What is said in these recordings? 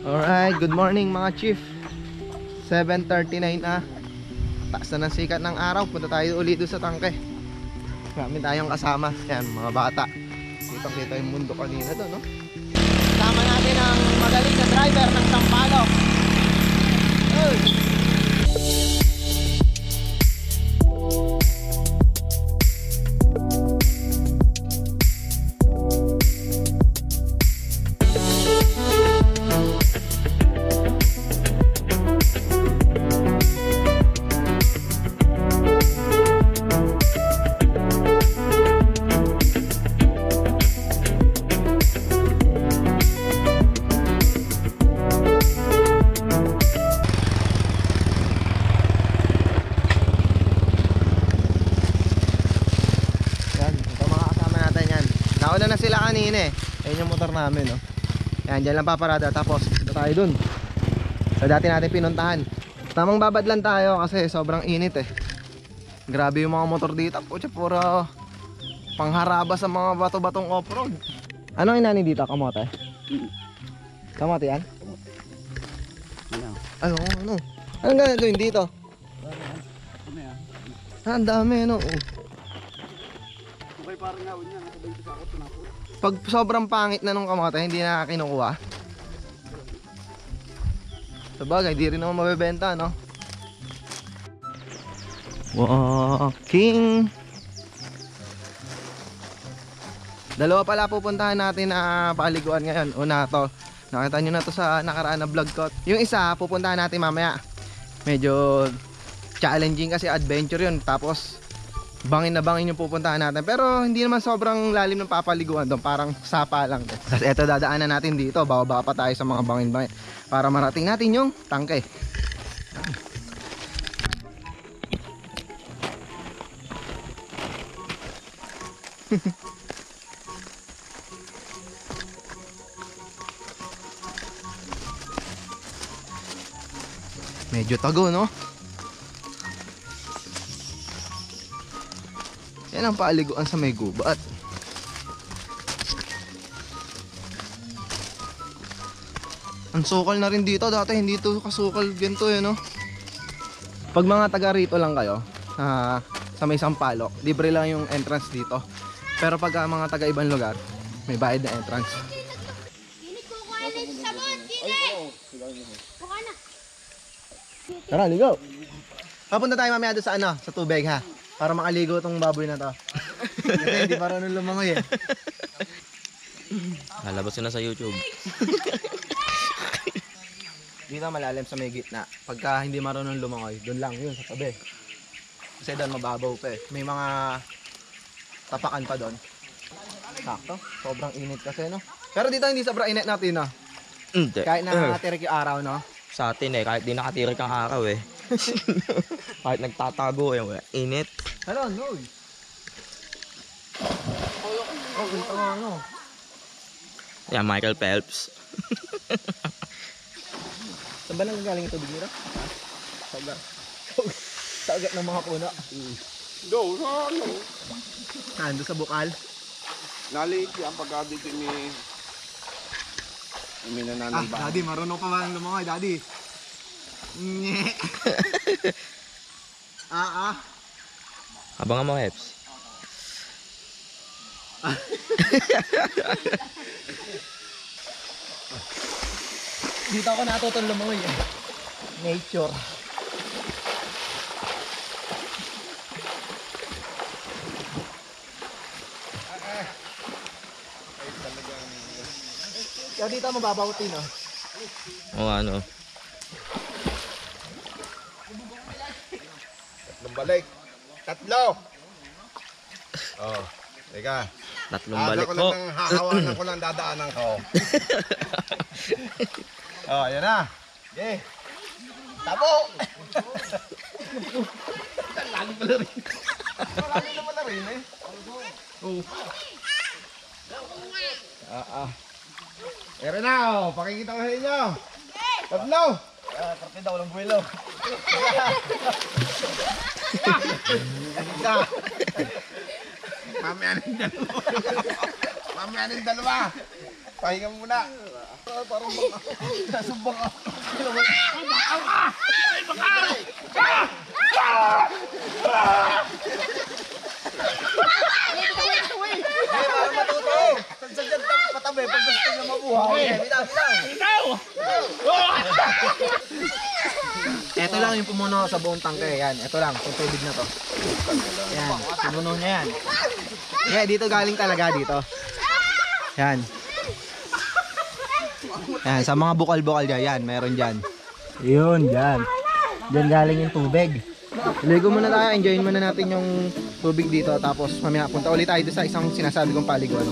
Alright, good morning mga chief. 7:39 na. Taas na ng sikat ng araw. Punta tayo ulit doon sa tangke. Marami tayong kasama. Yan, mga bata. Kitang kita yung mundo kanina doon, no? Kasama natin ang magaling na driver ng Sampaloc. Hey! Nauna na sila kanina eh. Ayun yung motor namin, no? Yan, dyan lang paparada. Tapos, ito tayo dun sa dati natin pinuntahan. Tamang babad lang tayo kasi sobrang init eh. Grabe yung mga motor dito. Pucha, puro pangharaba sa mga bato-batong off-road. Anong inani dito? Kamote? Kamote yan? Ano? Anong gagawin dito? Ang dami, no? Pag sobrang pangit na nung kamote, hindi na kinukuha. Sabagay, di rin naman mabebenta, no? Walking. Dalawa pala pupuntahan natin na paliguan ngayon. Una to, nakita nyo na to sa nakaraan na vlog ko. Yung isa, pupuntahan natin mamaya. Medyo challenging kasi adventure yun. Tapos bangin na bangin yung pupuntahan natin. Pero hindi naman sobrang lalim ng papaliguan doon. Parang sapa lang. Kasi eto dadaanan natin dito. Baba pa tayo sa mga bangin-bangin para marating natin yung tangke. Medyo tago, no? Yan ang paliguan sa may gubat. Ang sukal na rin dito. Dati hindi ito kasukal ganito, no? Pag mga taga rito lang kayo, sa may Sampaloc, libre lang yung entrance dito. Pero pag mga taga ibang lugar, may bayad na entrance. Tara, ligo! Papunta tayo mamaya doon sa sa tubig, ha? Para makaligo tong baboy na to. Kasi hindi marunong lumangoy eh. Lalabas na sa YouTube. Dito malalim sa may gitna. Pagka hindi marunong lumangoy, doon lang yun sa tabi. Kasi doon mababaw pa eh. May mga tapakan pa doon. Sakto. Sobrang init kasi, no? Pero dito hindi sobrang init natin, no? Hindi. Kahit nakatirik yung araw, no? Sa atin eh, kahit di nakatirik ang araw eh. Kahit nagtatago eh, init. Hello, no. Oh, ganito nga, no? Yeah, Michael Phelps. Saan ba nang galing ito, Bigira? Sa ugat ng mga puno. Do, ano? Nando sa bukal. Naliki ang pagkadito ni nananang ba? Daddy, marunong pa ba ng lumangoy, Daddy? Nye. Abangan mo, Heps. Dito ako natutong lumangoy eh. Nature. Kaya dito mababautin, no? O ano. Tatlong balik. Tatlo! Oh, teka. Tatlong balik ko po. lang ng hahawanan ko lang dadaanan ko. Oh, ayan na. Okay. Tabo! Lalo pala rin. Lalo naman na rin eh. Oh. Pero na, oh, pakikita ko sa inyo. Tatlo. Partida, walang buwelo. Isa. Mamaya na yung dalawa. Mamaya na yung dalawa. Pahinga muna. Parang nasubang ako. Bakaw ka! Ay, bakaw! Parang matuto. Sadyan patabi pag gusto niya mabuhay. Bitaw, bitaw. Ito lang yung pumuno sa buong tangke. Yan, ito lang, yung tubig na to. Yan, pumuno niya yan. Yeah, dito galing talaga dito. Yan. Yan, sa mga bukal-bukal dyan, yan, meron dyan. Yun, dyan. Dyan galing yung tubig. Ligo muna tayo, enjoyin muna natin yung tubig dito. Tapos mamaya punta ulit tayo sa isang sinasabi kong paliguan.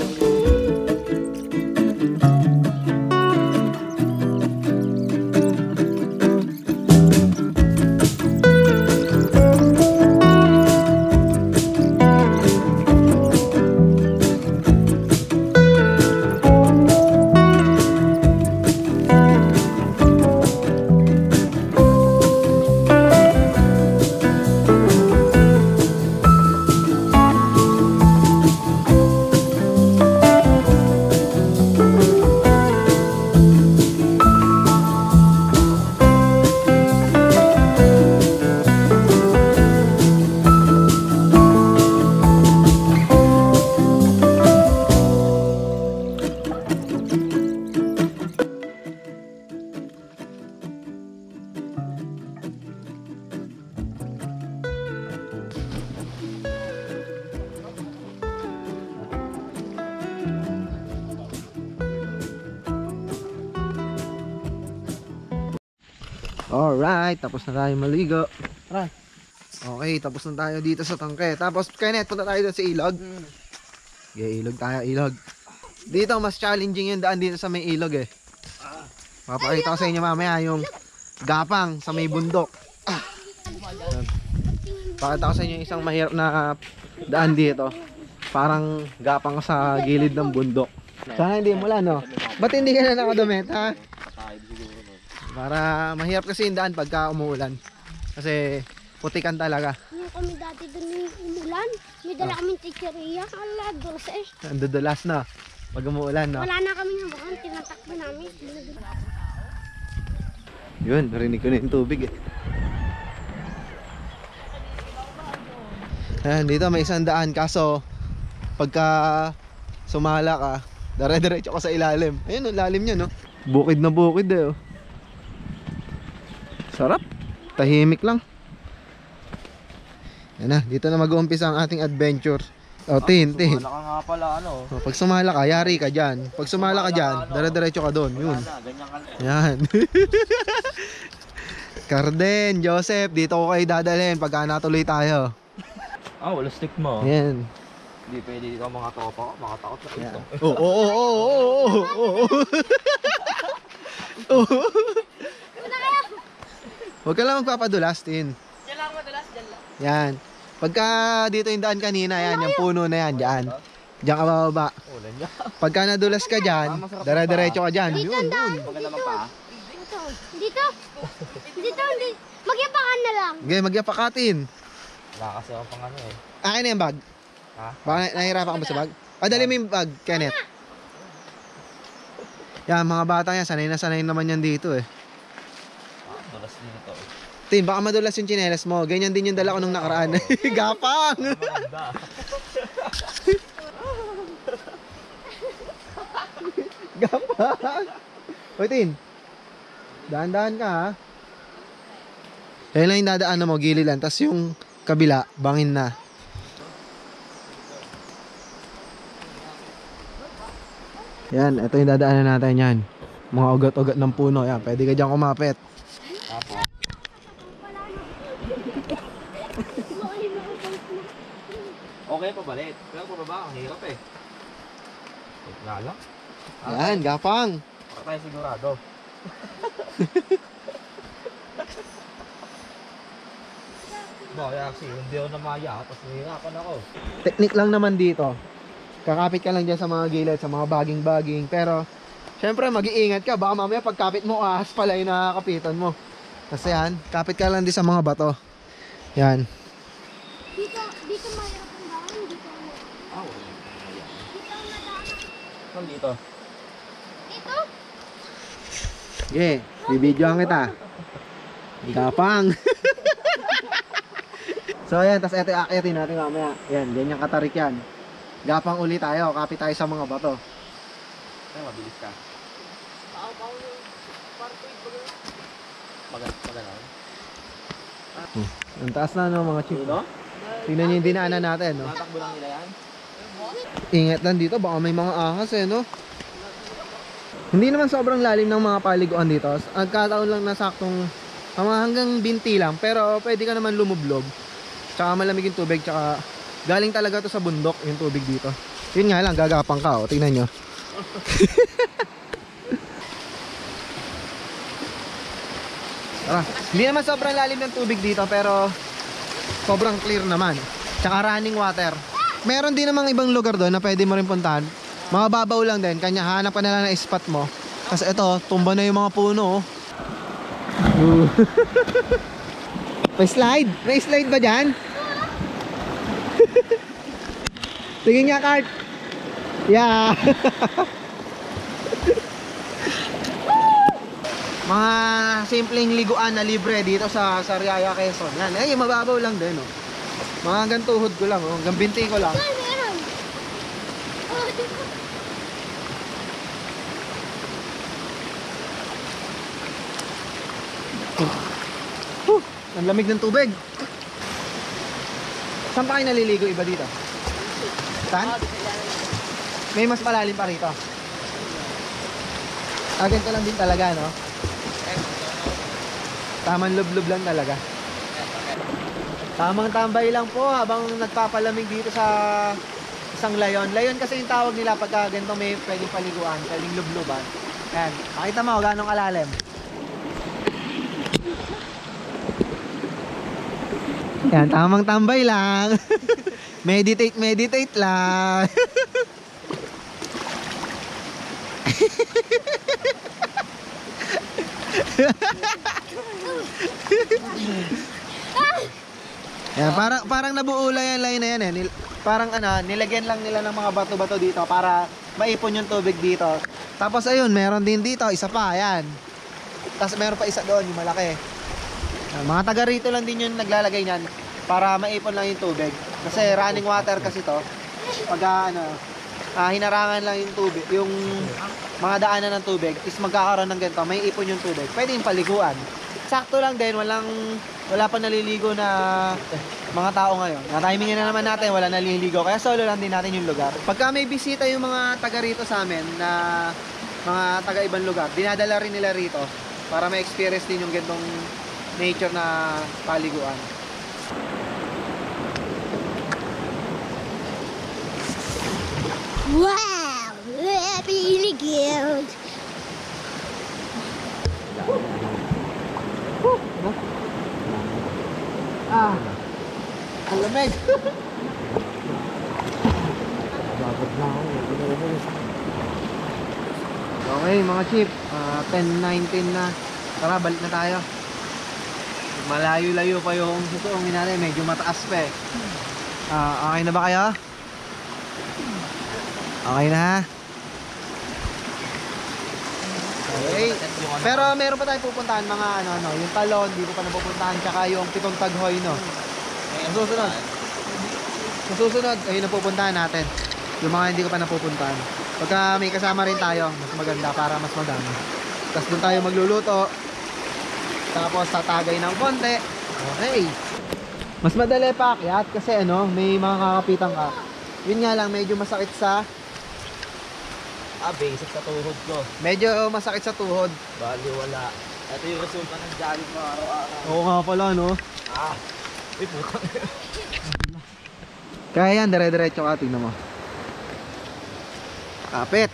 Alright, tapos na tayo maligo. Tara. Okay, tapos na tayo dito sa tangke. Tapos, Kenneth, punta tayo doon sa ilog. Okay, ilog tayo, ilog. Dito, mas challenging yung daan dito sa may ilog eh. Papakita ko sa inyo mamaya yung gapang sa may bundok. Pakita ko sa inyo isang mahirap na daan dito. Parang gapang sa gilid ng bundok. Sana hindi mo lang, no? Ba't hindi ka na nakadumit, ha? Para mahirap kasi yung daan pagka umuulan. Kasi putikan talaga. Yung kami dati doon yung umulan, may dala kaming teacheria. Ala, dulas eh. Nandudulas na pag umuulan, no? Wala na kami habakan, tinatakbo namin. Yun, narinig ko na yung tubig eh. Ayan, dito may isang daan. Kaso, pagka sumala ka, dire-diretso ka sa ilalim. Ayun, ang lalim niya, no? Bukid na bukid eh, oh. Sarap. Tahimik lang. Yan na, dito na mag-uumpisa ang ating adventure. O, tin. Sumala ka nga pala, ano. O, pag sumala ka, yari ka dyan. Pag sumala ka dyan, dire-diretso ka doon. Yun. Ganyan ka. Yan. Carden, Joseph, dito ko kayo dadalhin pagka natuloy tayo. Wala stick mo. Yan. Hindi pwede dito ang mga tropa ko. Makatakot sa ito. Oo. Huwag ka lang magpapadulas, tin. Diyan lang madalas, diyan lang. Yan. Pagka dito yung daan kanina, yan, yung puno na yan, dyan. Diyan ka bababa. Ulan niya. Pagka nadulas ka dyan, dire-diretso ka dyan. Yun. Maganda naman pa. Dito. Magyapakan na lang. Okay, magyapakatin. Wala kasi ako pang ano eh. Akin na yung bag. Ha? Baka nahihirapan ka ba sa bag? Dali mo yung bag, Kenneth. Yan, mga bata yan, sanay na sanay naman yan dito eh. Dulas din ito. Tin, baka madulas yung tsinelas mo. Ganyan din yung dala ko nung nakaraan. Gapang! Maganda. Gapang! Uy, Tin. Dahan-dahan ka, ha? Kaya lang yung dadaan mo, gili lang. Tapos yung kabila, bangin na. Yan, ito yung dadaanan natin yan. Mga ugat-ugat ng puno. Yan, pwede ka dyan kumapit. Okay pa balit. Pero pababa, ang hirap eh. Wait nga lang. Yan, gapang. Para tayo sigurado. Kasi hindi ako namaya, tapos nahihirapan ako. Technique lang naman dito. Kakapit ka lang dyan sa mga gilid, sa mga baging-baging. Pero Siyempre, mag-iingat ka. Baka mamaya pagkapit mo, ahas pala yung nakakapitan mo. Kasi yan, kapit ka lang din sa mga bato. Yan. Dito mahirap ang daan. Dito ang Saan dito? Dito? Okay, bibidyoan kita. Gapang. So ayan, tas eto aakitin natin mamaya. Yan, ganyan katarik yan. Gapang ulit tayo, kapit tayo sa mga bato. Ay, mabilis ka. Magana. Ang taas na no mga chief. Dito? Tingnan nyo yung dinaanan natin, no? Tatakbo lang nila yan. Ingat lang dito, baka may mga ahas no? Hindi naman sobrang lalim ng mga paliguan dito. Nagkataon lang na saktong mga hanggang binti lang, pero pwede ka naman lumublog. Tsaka malamig yung tubig, tsaka galing talaga to sa bundok yung tubig dito. Yun nga lang, gagapang ka, tingnan nyo. Tara. Hindi naman sobrang lalim ng tubig dito, pero sobrang clear naman. Tsaka running water. Meron din namang ibang lugar doon na pwede mo rin puntahan. Mga babaw lang din, kanya hanap ka na lang ng spot mo. Kasi ito, tumba na yung mga puno. May slide? May slide ba dyan? Sige nga, Kart. Yeah. Mga simpleng liguan na libre dito sa Sariaya, Quezon. Yan, ay mababaw lang din, oh. Mga hanggang tuhod ko lang, oh. Hanggang binti ko lang. Ay, meron. Ang lamig ng tubig. Saan pa kayo naliligo iba dito? Saan? May mas malalim pa rito. Ganito lang din talaga, no? Tamang lublob lang talaga. Tamang tambay lang po habang nagpapalamig dito sa isang layon. Layon kasi yung tawag nila pagka ganito may pwedeng paliguan, pwedeng lubloban. Yan. Pakita mo gano'ng kalalim. Yan, tamang tambay lang. Meditate lang. Yan, parang nabuula yung line na yan eh. Parang nilagyan lang nila ng mga bato-bato dito para maipon yung tubig dito. Tapos ayun, meron din dito, isa pa, yan. Tapos meron pa isa doon, yung malaki. Yan, mga taga rito lang din yung naglalagay niyan para maipon lang yung tubig. Kasi running water kasi to. Pag hinarangan lang yung tubig, yung mga daanan ng tubig is magkakaroon ng ganito, may ipon yung tubig. Pwede yung paliguan. Sakto lang din, wala pa naliligo na mga tao ngayon. Na-timingin na naman natin, wala naliligo. Kaya solo lang din natin yung lugar. Pagka may bisita yung mga taga rito sa amin na mga taga ibang lugar, dinadala rin nila rito para ma-experience din yung gantong nature na paliguan. Wow! Really good. Ang lamig. Okay mga chief, 10:19 na. Tara, balik na tayo. Malayo-layo pa yung susuungin natin, medyo mataas pa eh. Okay na ba kayo? Okay na. Okay. Pero meron pa tayong pupuntahan mga yung Talon, di ko pa napupuntahan, tsaka yung Pitong Taghoy, no? Susunod, ayun na pupuntahan natin. Yung mga hindi ko pa napupuntahan. Pagka may kasama rin tayo, mas maganda para mas madami. Tapos doon tayo magluluto. Tapos tatagay ng konti. Okay. Mas madali pa akyat kasi may mga kakapitan ka. Yun nga lang, medyo masakit sa Basic sa tuhod ko. medyo masakit sa tuhod. Bali, wala. Ito yung resulta ng jogging ko araw-araw. Oo nga pala, no? Uy, putang. Kaya yan, dire-diretso ka, tingnan mo. Kapit.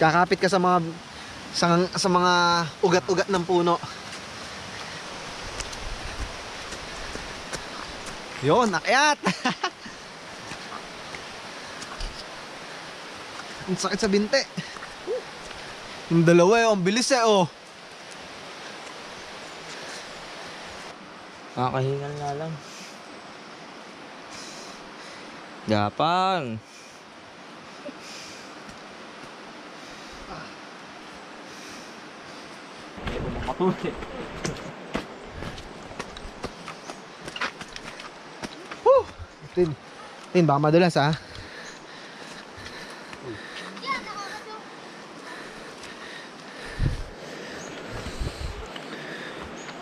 Kakapit ka sa mga ugat-ugat ng puno. Yun, akyat. Ang sakit sa binte. Yung dalawa eh, ang bilis eh oh. Nakakahingal nga lang. Gapang. Tin. Tin, baka madulas ah.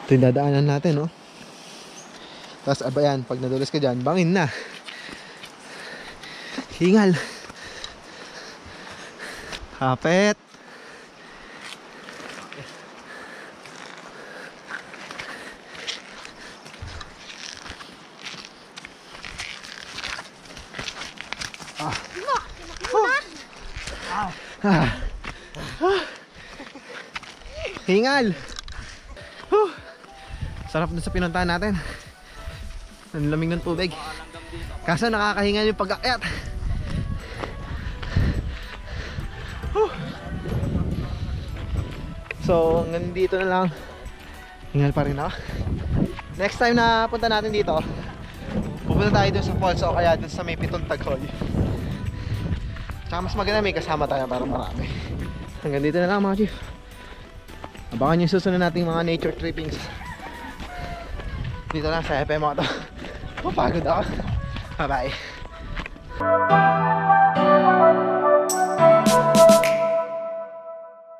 Ito yung dadaanan natin, no? Tapos, abayan, pag nadulas ka dyan, bangin na. Hingal. Kapit. Hingal. Sarap na sa pinuntahan natin. Ang lamig ng tubig. Kaso nakakahingal yung pag-akyat. So hanggang dito na lang. Hingal pa rin ako. Next time na punta natin dito, pupunta tayo dun sa falls o kaya dun sa may pitong taghoy. Tsaka mas maganda may kasama tayo para marami. Hanggang dito na lang mga chief. Abangan yung susunod nating mga nature trippings. Dito lang sa FM Moto. Mapagod ako. Bye bye.